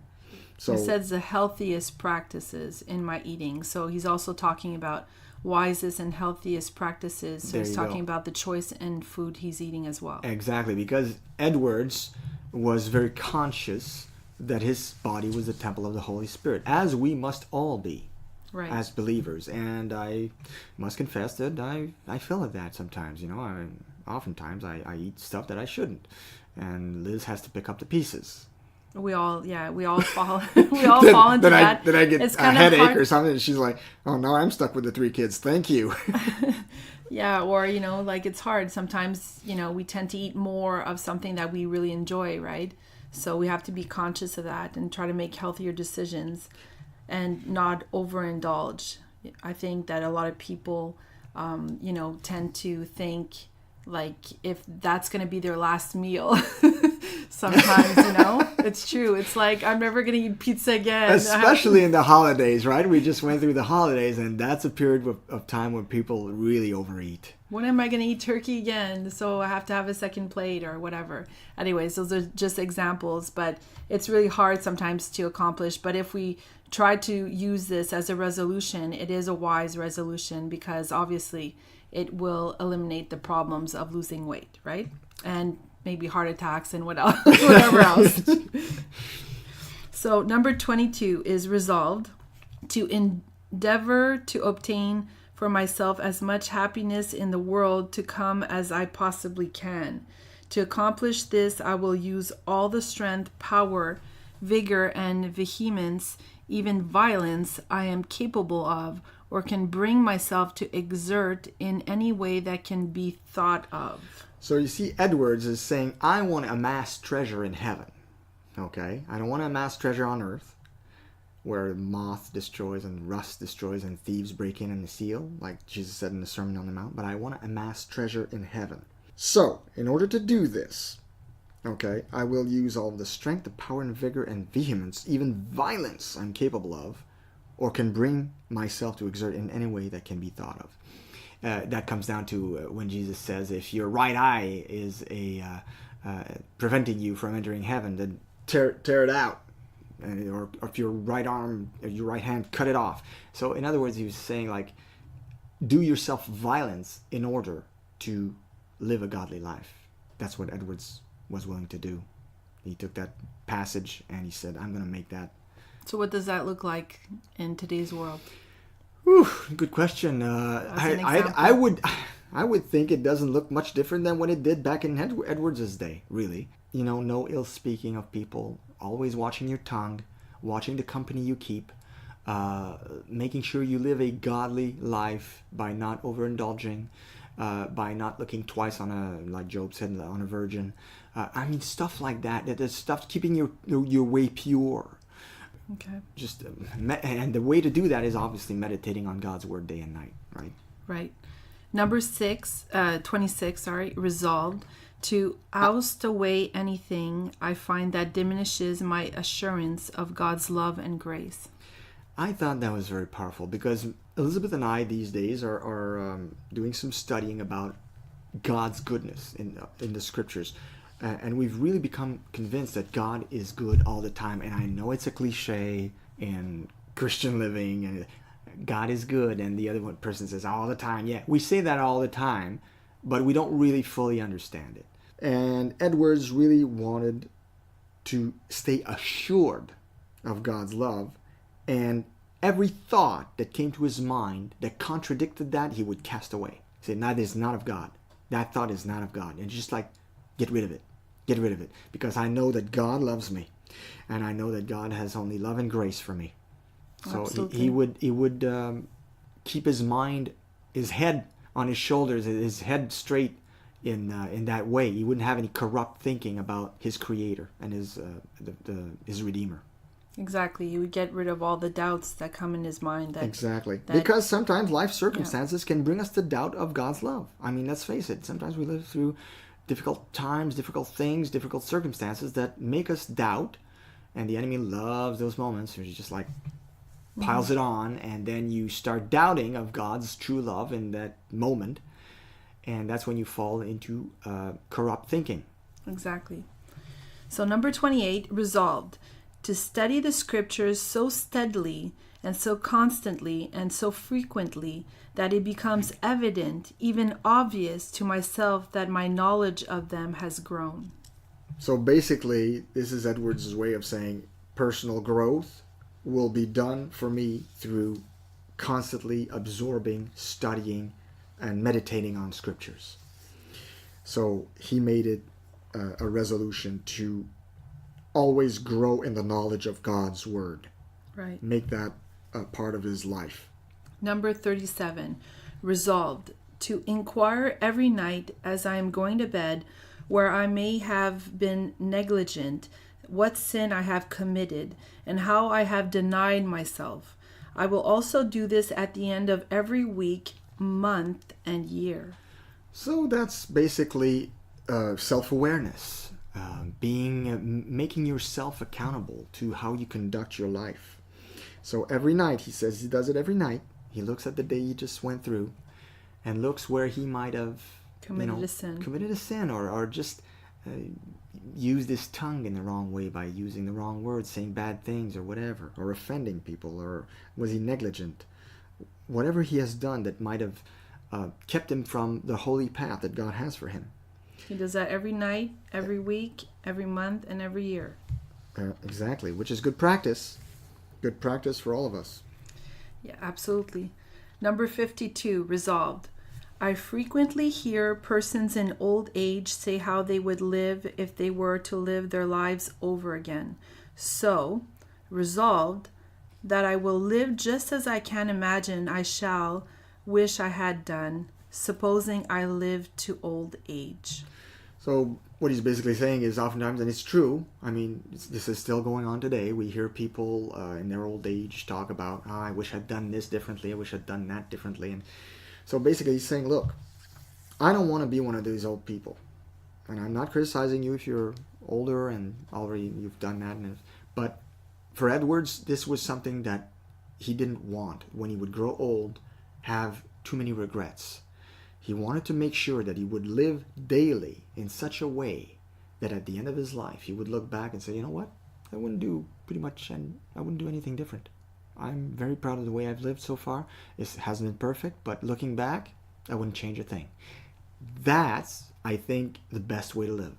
So it says the healthiest practices in my eating. So he's also talking about wisest and healthiest practices. So he's talking about the choice in food he's eating as well. Exactly, because Edwards was very conscious that his body was the temple of the Holy Spirit, as we must all be, right, as believers. And I must confess that I feel at that sometimes. Oftentimes I eat stuff that I shouldn't, and Liz has to pick up the pieces. We all fall into that. Then I get it's a kind headache of hard. or something, and she's like, "Oh no, I'm stuck with the 3 kids. Thank you." Yeah, or it's hard sometimes. We tend to eat more of something that we really enjoy, right? So we have to be conscious of that and try to make healthier decisions and not overindulge. I think that a lot of people, tend to think like if that's going to be their last meal. Sometimes, it's true. It's like, I'm never going to eat pizza again. Especially in the holidays, right? We just went through the holidays, and that's a period of time when people really overeat. When am I going to eat turkey again? So I have to have a second plate or whatever. Anyways, those are just examples, but it's really hard sometimes to accomplish. But if we try to use this as a resolution, it is a wise resolution because obviously it will eliminate the problems of losing weight, right? And maybe heart attacks and whatever else. So number 22 is resolved to endeavor to obtain for myself as much happiness in the world to come as I possibly can. To accomplish this, I will use all the strength, power, vigor, and vehemence, even violence, I am capable of or can bring myself to exert in any way that can be thought of. So you see, Edwards is saying, I want to amass treasure in heaven. Okay? I don't want to amass treasure on earth, where moth destroys and rust destroys and thieves break in and steal, like Jesus said in the Sermon on the Mount, but I want to amass treasure in heaven. So, in order to do this, okay, I will use all the strength, the power and vigor and vehemence, even violence I'm capable of, or can bring myself to exert in any way that can be thought of. That comes down to when Jesus says, if your right eye is preventing you from entering heaven, then tear it out. Or if your right arm, or your right hand, cut it off. So in other words, he was saying, like, do yourself violence in order to live a godly life. That's what Edwards was willing to do. He took that passage and he said, I'm going to make that. So what does that look like in today's world? Whew, good question. I would think it doesn't look much different than what it did back in Edwards' day, really. No ill speaking of people, always watching your tongue, watching the company you keep, making sure you live a godly life by not overindulging, by not looking twice like Job said, on a virgin. Stuff like that. There's stuff keeping your way pure. Okay. And the way to do that is obviously meditating on God's word day and night, right? Right. Number 26, resolved to oust away anything I find that diminishes my assurance of God's love and grace. I thought that was very powerful because Elisabeth and I these days are doing some studying about God's goodness in the scriptures. And we've really become convinced that God is good all the time. And I know it's a cliche in Christian living, God is good, and the other one person says all the time. Yeah, we say that all the time, but we don't really fully understand it. And Edwards really wanted to stay assured of God's love, and every thought that came to his mind that contradicted that, he would cast away. He said, that is not of God. That thought is not of God. And just like, get rid of it. Get rid of it. Because I know that God loves me. And I know that God has only love and grace for me. So he would keep his mind, his head on his shoulders, his head straight in that way. He wouldn't have any corrupt thinking about his Creator and his Redeemer. Exactly. You would get rid of all the doubts that come in his mind. Exactly. Because sometimes life circumstances can bring us the doubt of God's love. I mean, let's face it. Sometimes we live through difficult times, difficult things, difficult circumstances that make us doubt. And the enemy loves those moments where he just like piles it on. And then you start doubting of God's true love in that moment. And that's when you fall into corrupt thinking. Exactly. So number 28, resolved to study the scriptures so steadily and so constantly and so frequently that it becomes evident, even obvious to myself, that my knowledge of them has grown. So basically, this is Edwards' way of saying personal growth will be done for me through constantly absorbing, studying, and meditating on scriptures. So he made it a resolution to always grow in the knowledge of God's word. Right. Make that a part of his life. Number 37, resolved to inquire every night as I am going to bed, where I may have been negligent, what sin I have committed, and how I have denied myself. I will also do this at the end of every week, month, and year. So that's basically self-awareness. Making yourself accountable to how you conduct your life. So every night, he says he does it every night. He looks at the day he just went through and looks where he might have committed a sin or just used his tongue in the wrong way by using the wrong words, saying bad things or whatever, or offending people, or was he negligent? Whatever he has done that might have kept him from the holy path that God has for him. He does that every night, every week, every month, and every year. Exactly, which is good practice. Good practice for all of us. Yeah, absolutely. Number 52, resolved. I frequently hear persons in old age say how they would live if they were to live their lives over again. So, resolved that I will live just as I can imagine I shall wish I had done, supposing I live to old age. So what he's basically saying is oftentimes, and it's true, I mean, this is still going on today, we hear people in their old age talk about, I wish I'd done this differently, I wish I'd done that differently. And so basically he's saying, look, I don't want to be one of these old people. And I'm not criticizing you if you're older and already you've done that. But for Edwards, this was something that he didn't want when he would grow old, have too many regrets. He wanted to make sure that he would live daily in such a way that at the end of his life, he would look back and say, you know what? I wouldn't do anything different. I'm very proud of the way I've lived so far. It hasn't been perfect, but looking back, I wouldn't change a thing. That's, I think, the best way to live.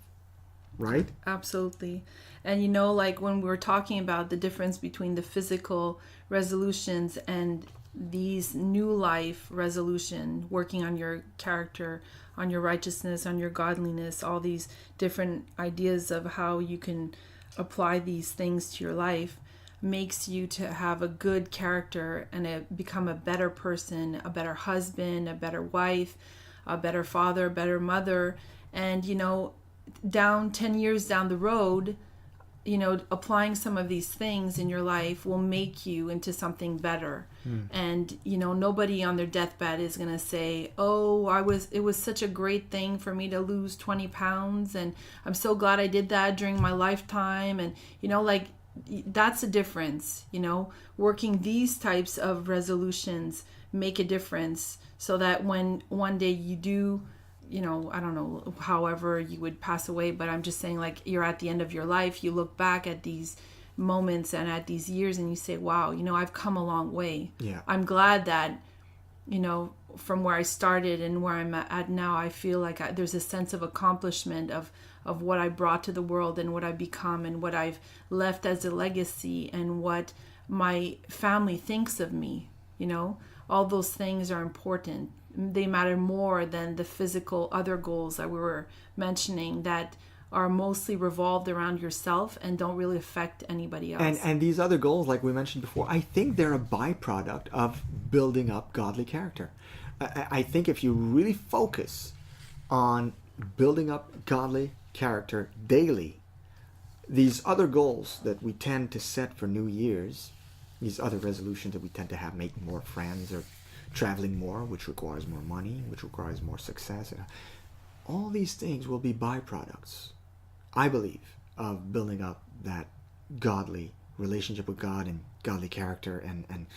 Right? Absolutely. And like when we were talking about the difference between the physical resolutions and these new life resolution, working on your character, on your righteousness, on your godliness, all these different ideas of how you can apply these things to your life, makes you to have a good character and become a better person, a better husband, a better wife, a better father, a better mother. And down 10 years down the road, applying some of these things in your life will make you into something better. And, nobody on their deathbed is going to say, it was such a great thing for me to lose 20 pounds. And I'm so glad I did that during my lifetime. And, that's a difference, working these types of resolutions make a difference so that when one day you do, I don't know, however you would pass away, but I'm just saying, like, you're at the end of your life, you look back at these moments and at these years, and you say, wow, I've come a long way. Yeah. I'm glad that, from where I started and where I'm at now, I feel like there's a sense of accomplishment of what I brought to the world and what I've become and what I've left as a legacy and what my family thinks of me. All those things are important. They matter more than the physical other goals that we were mentioning that are mostly revolved around yourself and don't really affect anybody else. And these other goals, like we mentioned before, I think they're a byproduct of building up godly character. I think if you really focus on building up godly character daily, these other goals that we tend to set for New Year's, these other resolutions that we tend to have, making more friends or traveling more, which requires more money, which requires more success, all these things will be byproducts, I believe, of building up that godly relationship with God and godly character and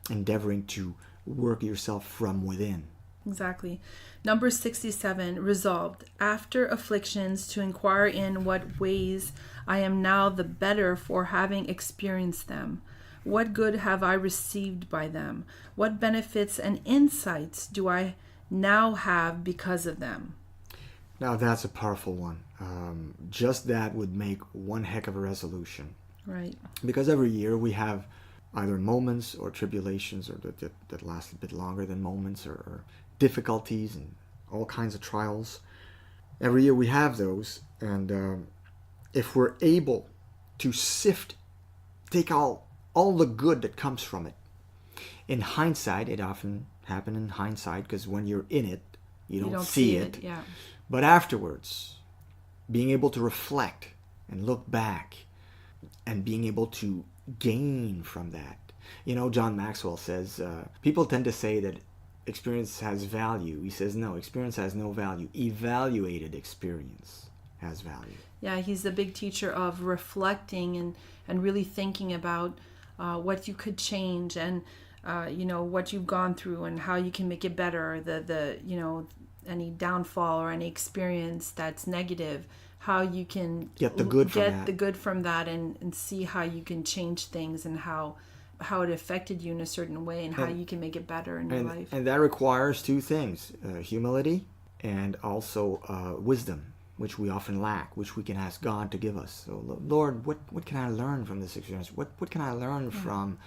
endeavoring to work yourself from within. Exactly. Number 67, resolved, after afflictions, to inquire in what ways I am now the better for having experienced them. What good have I received by them? What benefits and insights do I now have because of them? Now that's a powerful one. Just that would make one heck of a resolution. Right. Because every year we have either moments or tribulations or that last a bit longer than moments or difficulties and all kinds of trials. Every year we have those, and if we're able to take all the good that comes from it. In hindsight, it often happens in hindsight because when you're in it, you don't see it. Yeah. But afterwards, being able to reflect and look back and being able to gain from that. John Maxwell says, people tend to say that experience has value. He says, no, experience has no value. Evaluated experience has value. Yeah, he's a big teacher of reflecting and really thinking about what you could change and, what you've gone through and how you can make it better, any downfall or any experience that's negative, how you can get the good from that and see how you can change things and how it affected you in a certain way and how you can make it better in your life. And that requires two things, humility and also wisdom, which we often lack, which we can ask God to give us. So, Lord, what can I learn from this experience? What can I learn from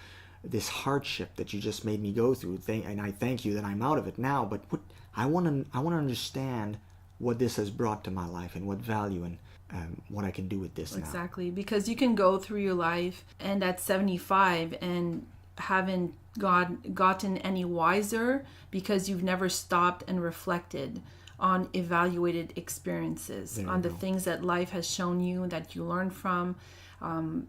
this hardship that you just made me go through? And I thank you that I'm out of it now, but I want to understand what this has brought to my life and what value and what I can do with this now. Exactly, because you can go through your life and at 75 and haven't gotten any wiser because you've never stopped and reflected on evaluated experiences, on the things that life has shown you that you learn from.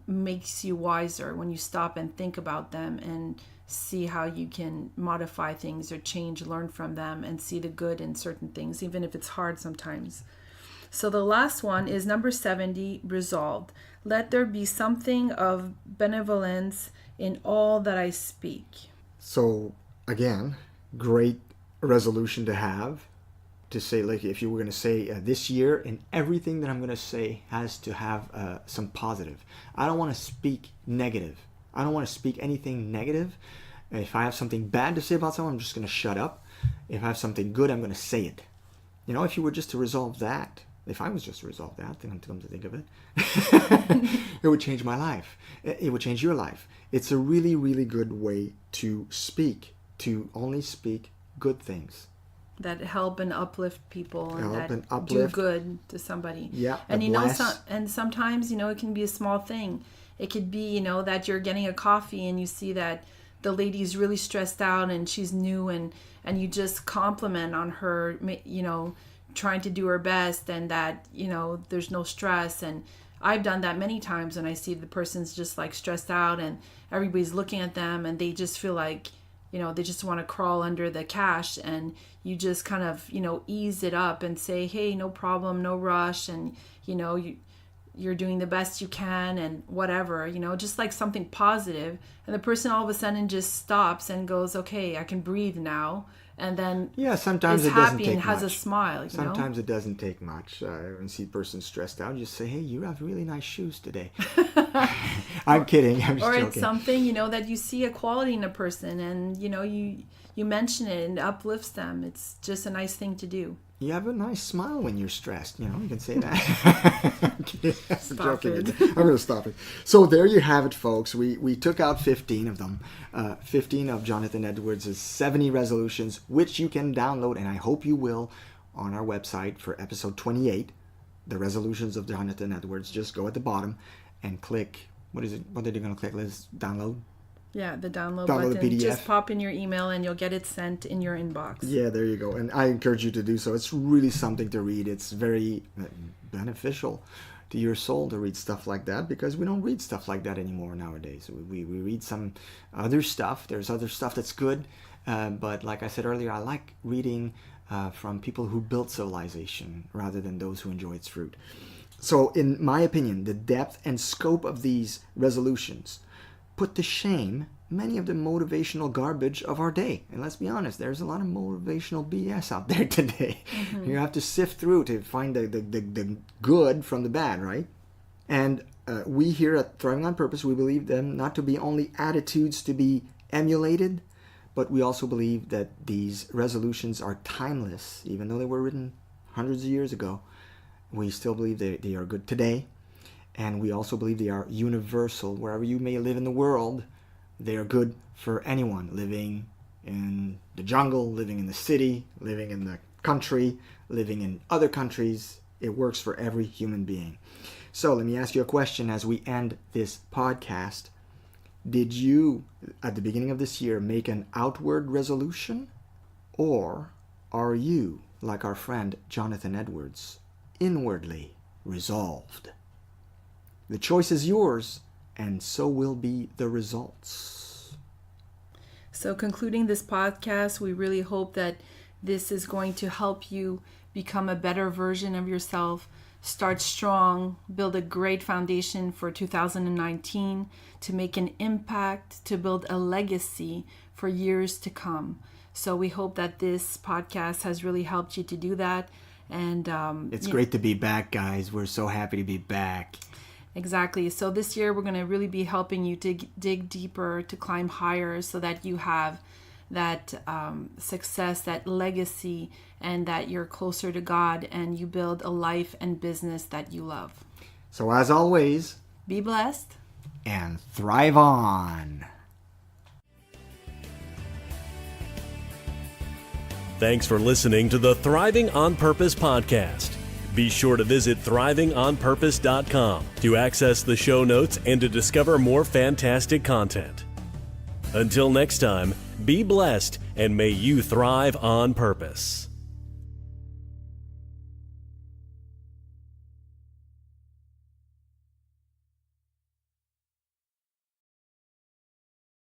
Makes you wiser when you stop and think about them and see how you can modify things or change, learn from them, and see the good in certain things, even if it's hard sometimes. So the last one is number 70, resolved. Let there be something of benevolence in all that I speak. So again, great resolution to have. To say, like, if you were going to say this year, and everything that I'm going to say has to have some positive. I don't want to speak negative. I don't want to speak anything negative. If I have something bad to say about someone, I'm just going to shut up. If I have something good, I'm going to say it. If you were just to resolve that, if I was just to resolve that, then come to think of it, it would change my life. It would change your life. It's a really, really good way to speak, to only speak good things. That help and uplift people and do good to somebody. Yeah, and and sometimes it can be a small thing. It could be that you're getting a coffee and you see that the lady's really stressed out and she's new and you just compliment on her, trying to do her best and that there's no stress. And I've done that many times when I see the person's just like stressed out and everybody's looking at them and they just feel like they just want to crawl under the cash, and you just kind of, ease it up and say, hey, no problem, no rush. And, you you're doing the best you can and whatever, just like something positive. And the person all of a sudden just stops and goes, okay, I can breathe now. And then sometimes is it doesn't happy take and has a much. smile. Sometimes it doesn't take much. When you see a person stressed out, just say, hey, you have really nice shoes today. I'm kidding. I'm just or joking. It's something, that you see a quality in a person and, you mention it and it uplifts them. It's just a nice thing to do. You have a nice smile when you're stressed. You can say that. Stop it. I'm going to stop it. So there you have it, folks. We took out 15 of them. 15 of Jonathan Edwards' 70 resolutions, which you can download, and I hope you will, on our website for episode 28, the resolutions of Jonathan Edwards. Just go at the bottom and click. What is it? What are you going to click? Let's download. Yeah, the download the button. PDF. Just pop in your email and you'll get it sent in your inbox. Yeah, there you go. And I encourage you to do so. It's really something to read. It's very beneficial to your soul to read stuff like that, because we don't read stuff like that anymore nowadays. We read some other stuff. There's other stuff that's good. But like I said earlier, I like reading from people who built civilization rather than those who enjoy its fruit. So in my opinion, the depth and scope of these resolutions put to shame many of the motivational garbage of our day. And let's be honest, there's a lot of motivational BS out there today. Mm-hmm. You have to sift through to find the good from the bad, right? And we here at Thriving on Purpose, we believe them not to be only attitudes to be emulated, but we also believe that these resolutions are timeless. Even though they were written hundreds of years ago, we still believe they are good today. And we also believe they are universal. Wherever you may live in the world, they are good for anyone living in the jungle, living in the city, living in the country, living in other countries. It works for every human being. So let me ask you a question as we end this podcast. Did you, at the beginning of this year, make an outward resolution? Or are you, like our friend Jonathan Edwards, inwardly resolved? The choice is yours, and so will be the results. So concluding this podcast, we really hope that this is going to help you become a better version of yourself, start strong, build a great foundation for 2019, to make an impact, to build a legacy for years to come. So we hope that this podcast has really helped you to do that. And it's great to be back, guys. We're so happy to be back. Exactly. So this year we're going to really be helping you to dig deeper, to climb higher, so that you have that success, that legacy, and that you're closer to God and you build a life and business that you love. So as always, be blessed and thrive on. Thanks for listening to the Thriving on Purpose podcast. Be sure to visit thrivingonpurpose.com to access the show notes and to discover more fantastic content. Until next time, be blessed and may you thrive on purpose.